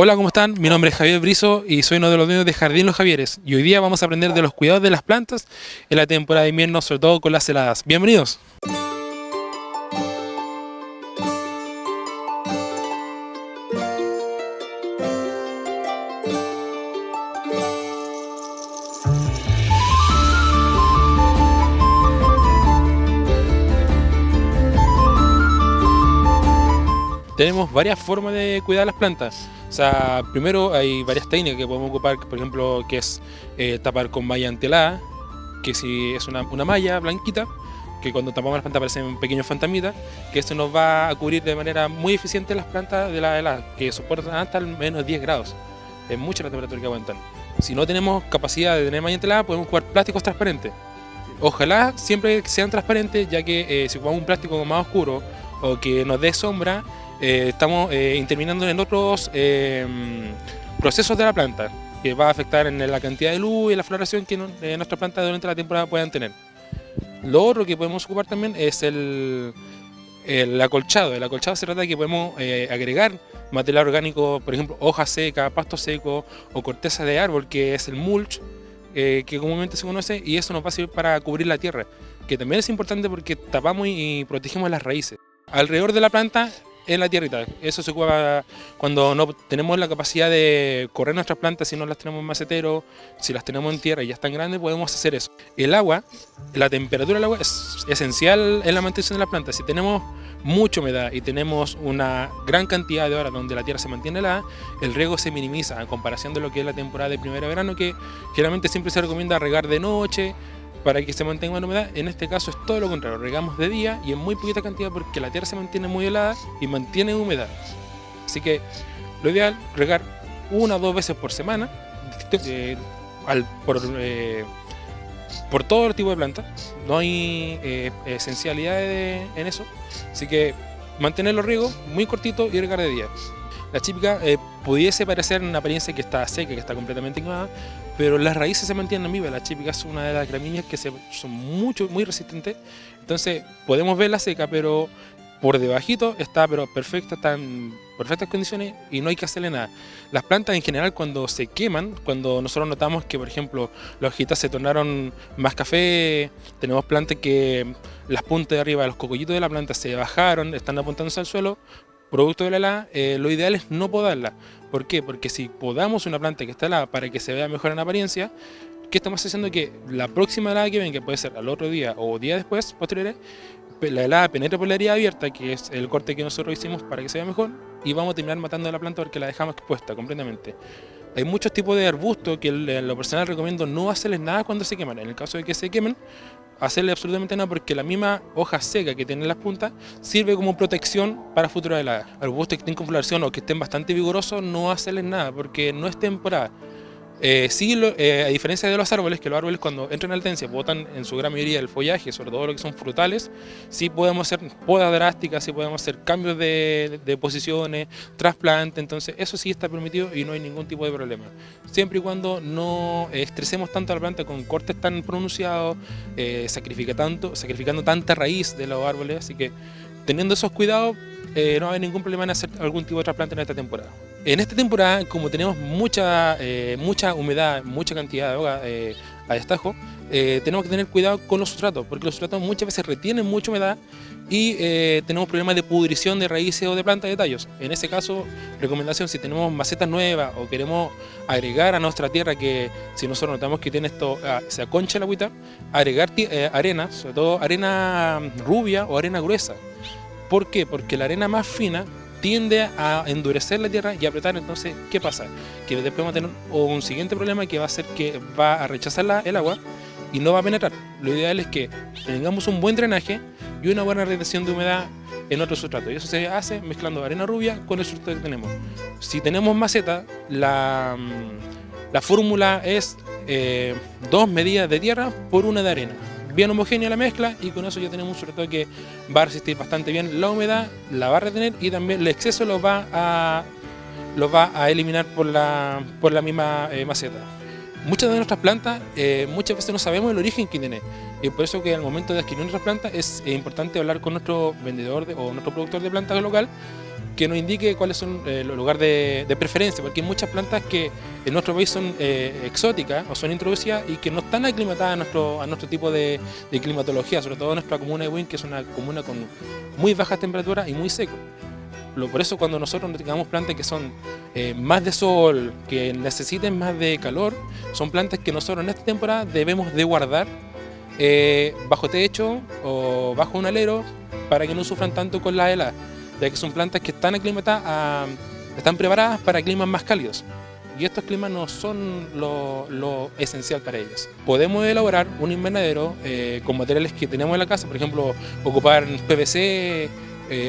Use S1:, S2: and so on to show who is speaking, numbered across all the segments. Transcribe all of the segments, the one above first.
S1: Hola, ¿cómo están? Mi nombre es Javier Brizo y soy uno de los dueños de Jardín Los Javieres. Y hoy día vamos a aprender de los cuidados de las plantas en la temporada de invierno, sobre todo con las heladas. Bienvenidos. Tenemos varias formas de cuidar las plantas. O sea, primero hay varias técnicas que podemos ocupar, por ejemplo, que es tapar con malla antihelada, que si es una malla blanquita, que cuando tapamos las plantas aparecen pequeños fantasmitas, que esto nos va a cubrir de manera muy eficiente las plantas de la helada, que soportan hasta al menos 10 grados. Es mucha la temperatura que aguantan. Si no tenemos capacidad de tener malla antihelada, podemos ocupar plásticos transparentes. Ojalá siempre sean transparentes, ya que si ocupamos un plástico más oscuro o que nos dé sombra, estamos interviniendo en otros procesos de la planta, que va a afectar en la cantidad de luz y la floración que nuestras plantas durante la temporada puedan tener. Lo otro que podemos ocupar también es el acolchado. El acolchado se trata de que podemos agregar material orgánico, por ejemplo, hoja seca, pasto seco o corteza de árbol, que es el mulch, que comúnmente se conoce, y eso nos va a servir para cubrir la tierra, que también es importante porque tapamos y protegemos las raíces. Alrededor de la planta, en la tierrita, eso se ocupa cuando no tenemos la capacidad de correr nuestras plantas, si no las tenemos en macetero, si las tenemos en tierra y ya están grandes, podemos hacer eso. El agua, la temperatura del agua es esencial en la mantención de las plantas. Si tenemos mucha humedad y tenemos una gran cantidad de horas donde la tierra se mantiene helada, el riego se minimiza en comparación de lo que es la temporada de primavera-verano, que generalmente siempre se recomienda regar de noche para que se mantenga una humedad. En este caso es todo lo contrario, regamos de día y en muy poquita cantidad porque la tierra se mantiene muy helada y mantiene humedad. Así que lo ideal es regar 1 o 2 veces por semana por todo el tipo de plantas. No hay esencialidades en eso, así que mantener los riegos muy cortitos y regar de día. La chípica pudiese parecer una apariencia que está seca, que está completamente quemada, pero las raíces se mantienen vivas. La chípica es una de las gramíneas que son muy resistentes, entonces podemos verla seca, pero por debajito está perfecta, está en perfectas condiciones y no hay que hacerle nada. Las plantas en general cuando se queman, cuando nosotros notamos que por ejemplo las hojitas se tornaron más café, tenemos plantas que las puntas de arriba, los cocollitos de la planta se bajaron, están apuntándose al suelo, producto de la helada, lo ideal es no podarla. ¿Por qué? Porque si podamos una planta que está helada para que se vea mejor en apariencia, ¿qué estamos haciendo? Que la próxima helada que venga, que puede ser al otro día o día después, posteriores, la helada penetre por la herida abierta, que es el corte que nosotros hicimos para que se vea mejor, y vamos a terminar matando a la planta porque la dejamos expuesta completamente. Hay muchos tipos de arbustos que en lo personal recomiendo no hacerles nada cuando se queman. En el caso de que se quemen, hacerle absolutamente nada porque la misma hoja seca que tienen las puntas sirve como protección para futuras heladas. Arbustos que estén con floración o que estén bastante vigorosos, no hacerles nada porque no es temporada. A diferencia de los árboles, que los árboles cuando entran en latencia botan en su gran mayoría el follaje, sobre todo lo que son frutales, sí podemos hacer podas drásticas, sí podemos hacer cambios de posiciones, trasplante, entonces eso sí está permitido y no hay ningún tipo de problema. Siempre y cuando no estresemos tanto a la planta con cortes tan pronunciados, sacrificando tanta raíz de los árboles, así que teniendo esos cuidados, no va a haber ningún problema en hacer algún tipo de trasplante en esta temporada. En esta temporada, como tenemos mucha humedad, mucha cantidad de agua a destajo, tenemos que tener cuidado con los sustratos, porque los sustratos muchas veces retienen mucha humedad y tenemos problemas de pudrición de raíces o de plantas de tallos. En ese caso, recomendación, si tenemos macetas nuevas o queremos agregar a nuestra tierra, que si nosotros notamos que tiene esto, se aconcha la agüita, agregar arena, sobre todo arena rubia o arena gruesa. ¿Por qué? Porque la arena más fina tiende a endurecer la tierra y apretar. Entonces, ¿qué pasa? Que después vamos a tener un siguiente problema que va a ser que va a rechazar el agua y no va a penetrar. Lo ideal es que tengamos un buen drenaje y una buena retención de humedad en otro sustrato. Y eso se hace mezclando arena rubia con el sustrato que tenemos. Si tenemos maceta, la fórmula es 2 medidas de tierra por 1 de arena. Bien homogénea la mezcla y con eso ya tenemos un sustrato que va a resistir bastante bien la humedad, la va a retener y también el exceso lo va a eliminar por la misma maceta. Muchas de nuestras plantas, muchas veces no sabemos el origen que tiene, y por eso que al momento de adquirir nuestras plantas es importante hablar con nuestro vendedor o nuestro productor de plantas local que nos indique cuáles son los lugares de preferencia, porque hay muchas plantas que en nuestro país son exóticas o son introducidas y que no están aclimatadas a nuestro tipo de climatología, sobre todo nuestra comuna de Buin, que es una comuna con muy bajas temperaturas y muy seco. Por eso cuando nosotros tengamos plantas que son más de sol, que necesiten más de calor, son plantas que nosotros en esta temporada debemos de guardar bajo techo o bajo un alero para que no sufran tanto con la helada, ya que son plantas que están aclimatadas, están preparadas para climas más cálidos. Y estos climas no son lo esencial para ellas. Podemos elaborar un invernadero con materiales que tenemos en la casa, por ejemplo, ocupar PVC,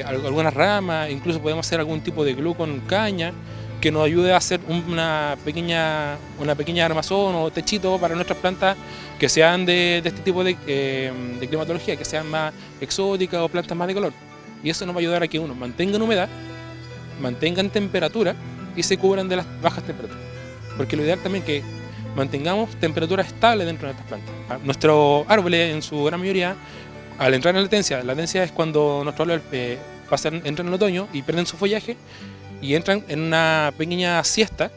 S1: algunas ramas, incluso podemos hacer algún tipo de glue con caña que nos ayude a hacer una pequeña armazón o techito para nuestras plantas que sean de este tipo de climatología, que sean más exóticas o plantas más de color. Y eso nos va a ayudar a que uno mantengan humedad, mantengan temperatura y se cubran de las bajas temperaturas. Porque lo ideal también es que mantengamos temperatura estable dentro de estas plantas. Nuestros árboles, en su gran mayoría, al entrar en la latencia es cuando nuestros árboles entran en el otoño y pierden su follaje y entran en una pequeña siesta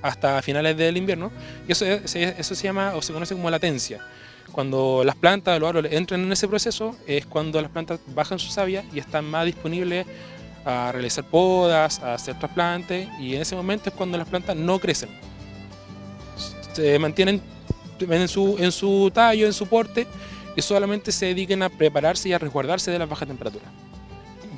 S1: hasta finales del invierno, y eso se llama o se conoce como latencia. Cuando las plantas, los árboles entran en ese proceso es cuando las plantas bajan su savia y están más disponibles a realizar podas, a hacer trasplantes, y en ese momento es cuando las plantas no crecen. Se mantienen en su tallo, en su porte, y solamente se dediquen a prepararse y a resguardarse de las bajas temperaturas.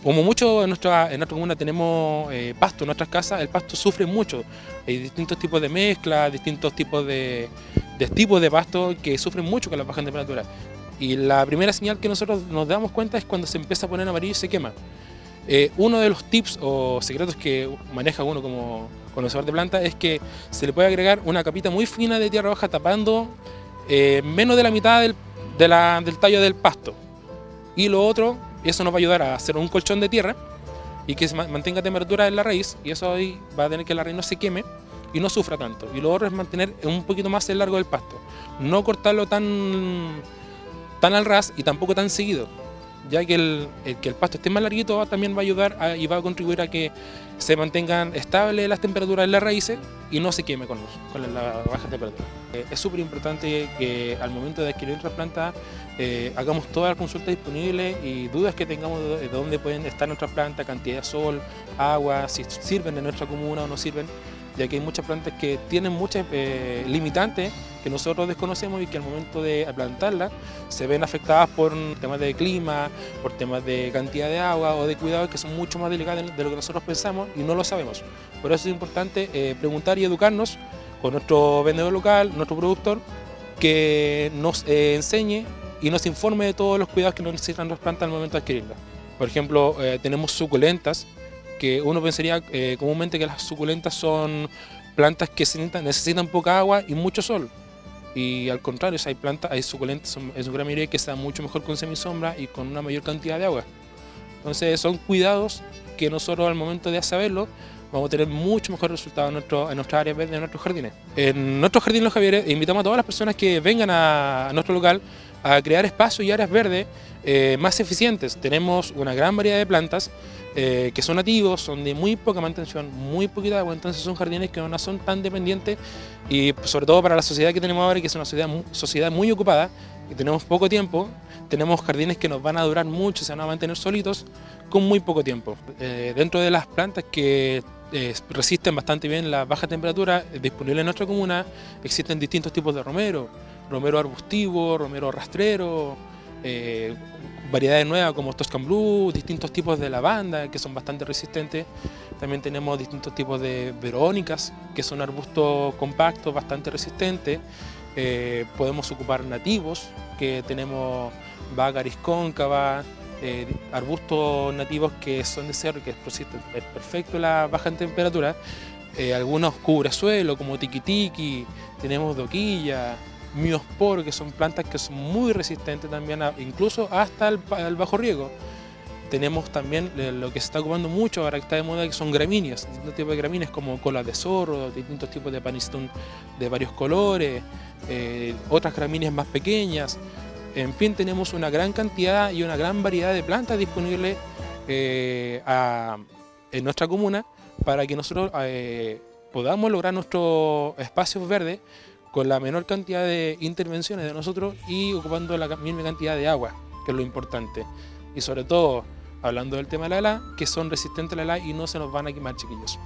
S1: Como mucho en nuestra comuna tenemos pasto en nuestras casas, el pasto sufre mucho. Hay distintos tipos de mezcla, distintos tipos de pasto que sufren mucho con las bajas temperaturas. Y la primera señal que nosotros nos damos cuenta es cuando se empieza a poner amarillo y se quema. Uno de los tips o secretos que maneja uno como conocedor de plantas es que se le puede agregar una capita muy fina de tierra baja tapando menos de la mitad del tallo del pasto. Y lo otro, eso nos va a ayudar a hacer un colchón de tierra y que se mantenga temperatura en la raíz, y eso ahí va a tener que la raíz no se queme y no sufra tanto. Y lo otro es mantener un poquito más el largo del pasto, no cortarlo tan al ras y tampoco tan seguido, ya que el pasto esté más larguito también va a ayudar y va a contribuir a que se mantengan estables las temperaturas en las raíces y no se queme con la baja temperatura. Es súper importante que al momento de adquirir nuestras plantas hagamos todas las consultas disponibles y dudas que tengamos de dónde pueden estar nuestras plantas, cantidad de sol, agua, si sirven en nuestra comuna o no sirven, ya que hay muchas plantas que tienen muchas limitantes que nosotros desconocemos y que al momento de plantarlas se ven afectadas por temas de clima, por temas de cantidad de agua o de cuidados que son mucho más delicados de lo que nosotros pensamos y no lo sabemos. Por eso es importante preguntar y educarnos con nuestro vendedor local, nuestro productor, que nos enseñe y nos informe de todos los cuidados que necesitan las plantas al momento de adquirirlas. Por ejemplo, tenemos suculentas, que uno pensaría comúnmente que las suculentas son plantas que necesitan poca agua y mucho sol. Y al contrario, hay suculentas en su gran mayoría que se dan mucho mejor con semisombra y con una mayor cantidad de agua. Entonces son cuidados que nosotros al momento de saberlo vamos a tener mucho mejor resultado en nuestras áreas verdes, en nuestros jardines. En nuestros jardines Los Javieres invitamos a todas las personas que vengan a nuestro local a crear espacios y áreas verdes más eficientes. Tenemos una gran variedad de plantas que son nativos, son de muy poca mantención, muy poquita agua, entonces son jardines que no son tan dependientes y sobre todo para la sociedad que tenemos ahora, que es una sociedad muy ocupada y tenemos poco tiempo, tenemos jardines que nos van a durar mucho, se van a mantener solitos con muy poco tiempo. Dentro de las plantas que resisten bastante bien la baja temperatura disponible en nuestra comuna, existen distintos tipos de romero arbustivo, romero rastrero, variedades nuevas como Toscan Blue, distintos tipos de lavanda que son bastante resistentes. También tenemos distintos tipos de verónicas, que son arbustos compactos bastante resistentes. Podemos ocupar nativos, que tenemos Bagaris cóncava, arbustos nativos que son de cerro, que resisten perfecto la baja en temperatura. Algunos cubresuelo como tiquitiqui, tenemos doquilla, miosporo, que son plantas que son muy resistentes también, incluso hasta el bajo riego. Tenemos también lo que se está ocupando mucho ahora que está de moda, que son gramíneas, distintos tipos de gramíneas como cola de zorro, distintos tipos de paniston de varios colores, otras gramíneas más pequeñas. En fin, tenemos una gran cantidad y una gran variedad de plantas disponibles en nuestra comuna para que nosotros podamos lograr nuestros espacios verdes con la menor cantidad de intervenciones de nosotros y ocupando la misma cantidad de agua, que es lo importante. Y sobre todo, hablando del tema de la helada, que son resistentes a la helada y no se nos van a quemar, chiquillos.